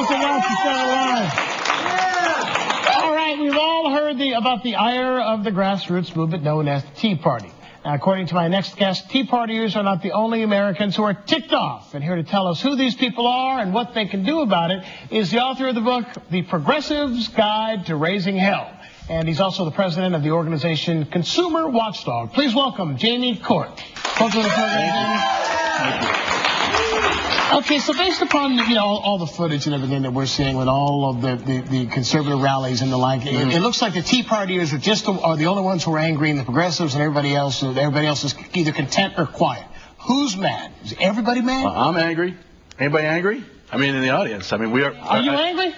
something else instead of live. All right, we've all heard about the ire of the grassroots movement known as the Tea Party. Now, according to my next guest, Tea Partiers are not the only Americans who are ticked off. And here to tell us who these people are and what they can do about it is the author of the book, The Progressive's Guide to Raising Hell. And he's also the president of the organization Consumer Watchdog. Please welcome Jamie Court. Welcome to the program, Jamie. Thank you. Okay, so based upon all the footage and everything that we're seeing with all of the conservative rallies and the like, it looks like the Tea Partiers are the only ones who are angry, and the progressives and everybody else is either content or quiet. Who's mad? Is everybody mad? I'm angry. Anybody angry? I mean, in the audience. I mean, we are. Are you angry?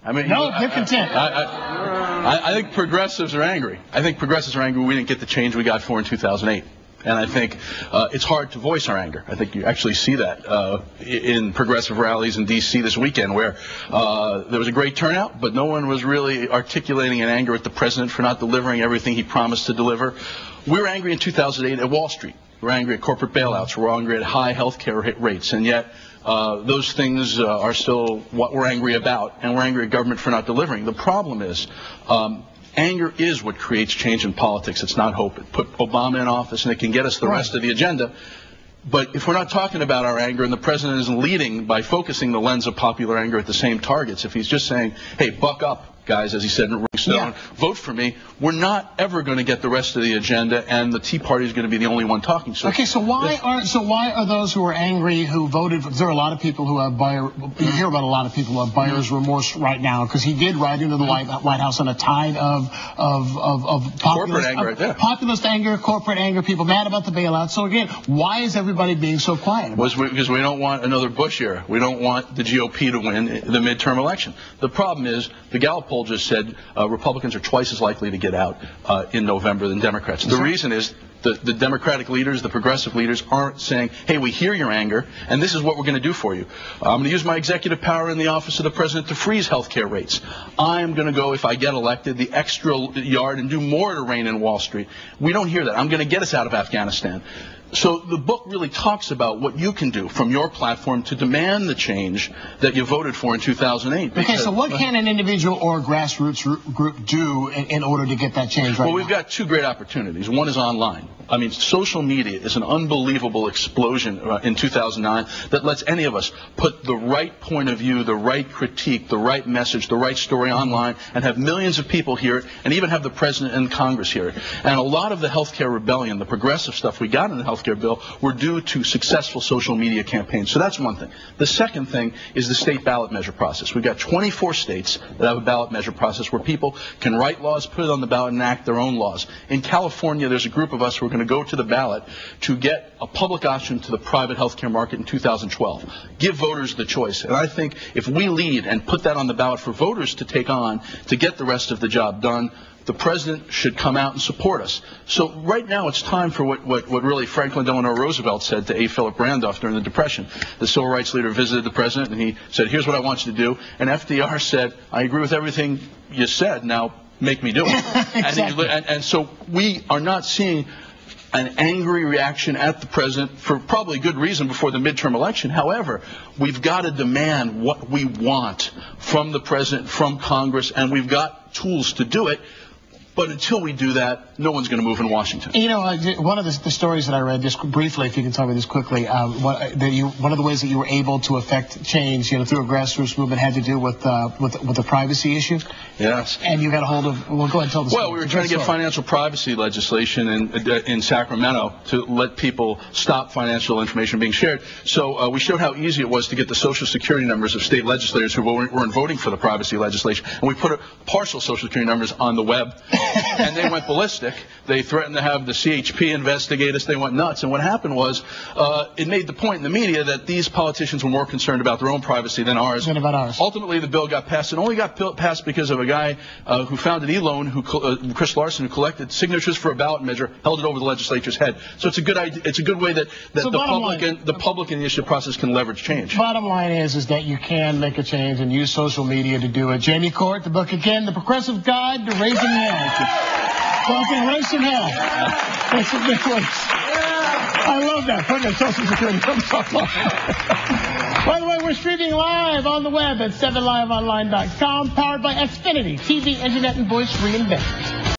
I mean, no, they're content. I think progressives are angry. I think progressives are angry we didn't get the change we got for in 2008. And I think it's hard to voice our anger. I think you actually see that in progressive rallies in D.C. this weekend, where there was a great turnout, but no one was really articulating an anger at the president for not delivering everything he promised to deliver. We were angry in 2008 at Wall Street. We're angry at corporate bailouts. We're angry at high health care rates. And yet those things are still what we're angry about, and we're angry at government for not delivering. The problem is anger is what creates change in politics. It's not hope. It put Obama in office, and it can get us the rest of the agenda. But if we're not talking about our anger, and the president isn't leading by focusing the lens of popular anger at the same targets, if he's just saying, hey, buck up, guys, as he said in Rolling Stone, vote for me, we're not ever going to get the rest of the agenda, and the Tea Party is going to be the only one talking. So okay, so why are those who are angry who voted? There are a lot of people who have you hear about a lot of people who have buyer's remorse right now, because he did ride into the White House on a tide of corporate anger, populist anger, corporate anger, people mad about the bailout. So again, why is everybody being so quiet? Because we don't want another Bush era. We don't want the GOP to win the midterm election. The problem is the Gallup poll just said Republicans are twice as likely to get out in November than Democrats. The reason is the Democratic leaders, the progressive leaders, aren't saying, hey, we hear your anger, and this is what we're going to do for you. I'm going to use my executive power in the office of the president to freeze health care rates. I'm going to go, if I get elected, the extra yard and do more to rein in Wall Street. We don't hear that. I'm going to get us out of Afghanistan. So the book really talks about what you can do from your platform to demand the change that you voted for in 2008. Okay, so what can an individual or grassroots group do in order to get that change right now? Well, we've got two great opportunities. One is online. I mean, social media is an unbelievable explosion in 2009 that lets any of us put the right point of view, the right critique, the right message, the right story online, and have millions of people hear it, and even have the president and Congress hear it. And a lot of the healthcare rebellion, the progressive stuff we got in the healthcare bill, were due to successful social media campaigns. So that's one thing. The second thing is the state ballot measure process. We've got 24 states that have a ballot measure process where people can write laws, put it on the ballot, and enact their own laws. In California, there's a group of us who are going to go to the ballot to get a public option to the private health care market in 2012. Give voters the choice. And I think if we lead and put that on the ballot for voters to take on to get the rest of the job done, the president should come out and support us. So right now it's time for what really Franklin Delano Roosevelt said to A. Philip Randolph during the Depression. The civil rights leader visited the president and he said, here's what I want you to do. And FDR said, I agree with everything you said, now make me do it. Exactly. And so we are not seeing an angry reaction at the president for probably good reason before the midterm election. However, we've got to demand what we want from the president, from Congress, and we've got tools to do it. But until we do that, no one's going to move in Washington. You know, one of the stories that I read, just briefly, if you can tell me this quickly, one of the ways that you were able to affect change, through a grassroots movement had to do with the privacy issue. Yes. And you got a hold of. Well, go ahead and tell the story. Well, we were trying to get financial privacy legislation in Sacramento to let people stop financial information being shared. So we showed how easy it was to get the social security numbers of state legislators who weren't voting for the privacy legislation, and we put partial social security numbers on the web. And they went ballistic. They threatened to have the CHP investigate us. They went nuts. And what happened was it made the point in the media that these politicians were more concerned about their own privacy than ours. Than about ours. Ultimately, the bill got passed. It only got passed because of a guy who founded eLoan, Chris Larson, who collected signatures for a ballot measure, held it over the legislature's head. So it's a good idea. It's a good way that the public initiative process can leverage change. Bottom line is that you can make a change and use social media to do it. Jamie Court, the book again, The Progressive Guide to Raising Hell. Talking race and hell. That's a big place. I love that. Put the social security. By the way, we're streaming live on the web at 7liveonline.com, powered by Xfinity, TV, internet, and voice reinvented.